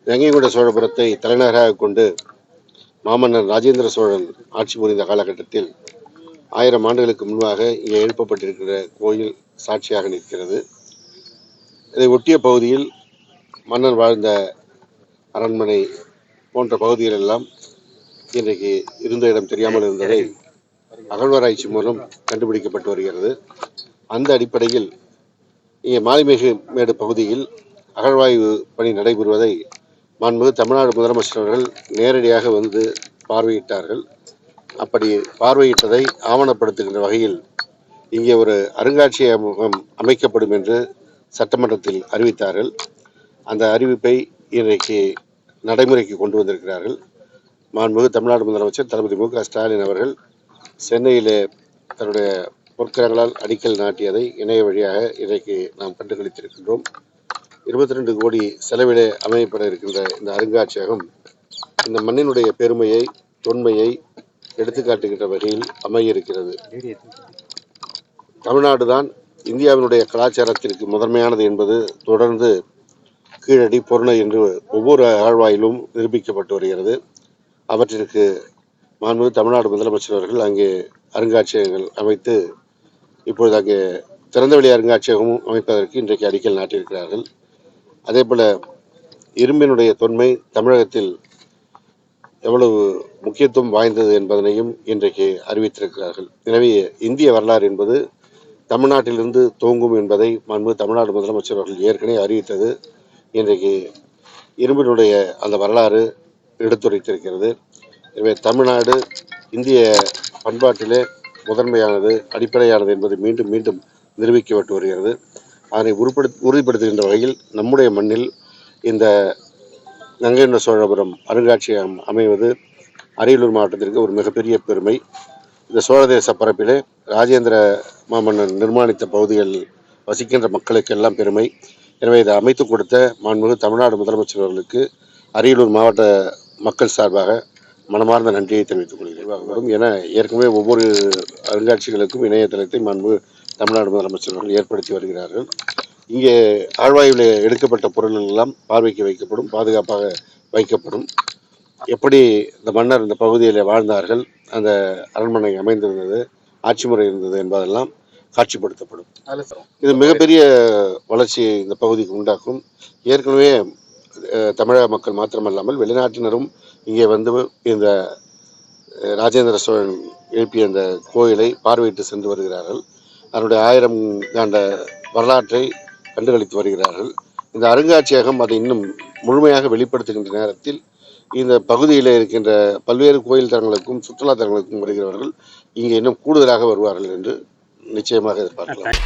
கங்கைகொண்ட சோழபுரத்தை தலைநகராக கொண்டு மாமன்னர் ராஜேந்திர சோழன் ஆட்சி புரிந்த காலகட்டத்தில் 1000 ஆண்டுகளுக்கு முன்பாக இங்கே எழுப்பப்பட்டிருக்கிற கோயில் சாட்சியாக நிற்கிறது. இதை ஒட்டிய பகுதியில் மன்னர் வாழ்ந்த அரண்மனை போன்ற பகுதிகள் எல்லாம் இன்றைக்கு இருந்த இடம் தெரியாமல் இருந்ததை அகழ்வாராய்ச்சி மூலம் கண்டுபிடிக்கப்பட்டு வருகிறது. அந்த அடிப்படையில் இங்கே மாலிமேடு பகுதியில் அகழ்வாய்வு பணி நடைபெறுவதை மாண்புமிகு தமிழ்நாடு முதலமைச்சர் அவர்கள் நேரடியாக வந்து பார்வையிட்டார்கள். அப்படி பார்வையிட்டதை ஆவணப்படுத்துகின்ற வகையில் இங்கே ஒரு அருங்காட்சியகம் அமைக்கப்படும் என்று சட்டமன்றத்தில் அறிவித்தார்கள். அந்த அறிவிப்பை இன்றைக்கு நடைமுறைக்கு கொண்டு வந்திருக்கிறார்கள். மாண்புமிகு தமிழ்நாடு முதலமைச்சர் தளபதி மு.க. ஸ்டாலின் அவர்கள் சென்னையிலே தன்னுடைய பொற்கரங்களால் அடிக்கல் நாட்டியதை இணைய வழியாக இன்றைக்கு நாம் கண்டுகளித்திருக்கின்றோம். 22 கோடி செலவிலே அமையப்பட இருக்கின்ற இந்த அருங்காட்சியகம் இந்த மண்ணினுடைய பெருமையை, தொன்மையை எடுத்துக்காட்டுகின்ற வகையில் அமைய இருக்கிறது. தமிழ்நாடுதான் இந்தியாவினுடைய கலாச்சாரத்திற்கு முதன்மையானது என்பது தொடர்ந்து கீழடி, பொருணை என்று ஒவ்வொரு ஆழ்வாயிலும் நிரூபிக்கப்பட்டு வருகிறது. அவற்றிற்கு மாண்புமிகு தமிழ்நாடு முதலமைச்சர் அவர்கள் அங்கே அருங்காட்சியகங்கள் அமைத்து இப்பொழுது அங்கே திறந்தவெளி அருங்காட்சியகமும் அமைப்பதற்கு இன்றைக்கு அடிக்கல் நாட்டியிருக்கிறார்கள். அதேபோல இரும்பினுடைய தொன்மை தமிழகத்தில் எவ்வளவு முக்கியத்துவம் வாய்ந்தது என்பதனையும் இன்றைக்கு அறிவித்திருக்கிறார்கள். எனவே இந்திய வரலாறு என்பது தமிழ்நாட்டிலிருந்து துவங்கும் என்பதை மாண்புமிகு தமிழ்நாடு முதலமைச்சர் அவர்கள் ஏற்கனவே அறிவித்தது இன்றைக்கு இரும்பினுடைய அந்த வரலாறு எடுத்துரைத்திருக்கிறது. எனவே தமிழ்நாடு இந்திய பண்பாட்டிலே முதன்மையானது, அடிப்படையானது என்பது மீண்டும் மீண்டும் நிரூபிக்கப்பட்டு வருகிறது. அதனை உறுதிப்படுத்துகின்ற வகையில் நம்முடைய மண்ணில் இந்த கங்கைகொண்ட சோழபுரம் அருங்காட்சியகம் அமைவது அரியலூர் மாவட்டத்திற்கு ஒரு மிகப்பெரிய பெருமை. இந்த சோழதேச பரப்பிலே ராஜேந்திர மாமன்னன் நிர்மாணித்த பகுதிகளில் வசிக்கின்ற மக்களுக்கெல்லாம் பெருமை. எனவே இதை அமைத்துக் கொடுத்த மாண்புமிகு தமிழ்நாடு முதலமைச்சர் அவர்களுக்கு அரியலூர் மாவட்ட மக்கள் சார்பாக மனமார்ந்த நன்றியை தெரிவித்துக் கொள்கிறேன். என ஏற்கனவே ஒவ்வொரு அருங்காட்சிகளுக்கும் இணையதளத்தை மாண்புமிகு தமிழ்நாடு முதலமைச்சர் அவர்கள் ஏற்படுத்தி வருகிறார்கள். இங்கே ஆழ்வாய்வில் எடுக்கப்பட்ட பொருள்கள் எல்லாம் பார்வைக்கு வைக்கப்படும், பாதுகாப்பாக வைக்கப்படும். எப்படி இந்த மன்னர் இந்த பகுதியில் வாழ்ந்தார்கள், அந்த அரண்மனை அமைந்திருந்தது, ஆட்சி முறை இருந்தது என்பதெல்லாம் காட்சிப்படுத்தப்படும். இது மிகப்பெரிய வளர்ச்சியை இந்த பகுதிக்கு உண்டாக்கும். ஏற்கனவே தமிழக மக்கள் மாத்திரமல்லாமல் வெளிநாட்டினரும் இங்கே வந்து இந்த ராஜேந்திர சோழன் எழுப்பிய இந்த கோயிலை பார்வையிட்டு சென்று வருகிறார்கள். அதனுடைய 1000 ஆண்ட வரலாற்றை கண்டுகளித்து வருகிறார்கள். இந்த அருங்காட்சியகம் அதை இன்னும் முழுமையாக வெளிப்படுத்துகின்ற நேரத்தில் இந்த பகுதியில் இருக்கின்ற பல்வேறு கோயில் தலங்களுக்கும் சுற்றுலா தலங்களுக்கும் வருகிறவர்கள் இங்கே இன்னும் கூடுதலாக வருவார்கள் என்று நிச்சயமாக எதிர்பார்க்கலாம்.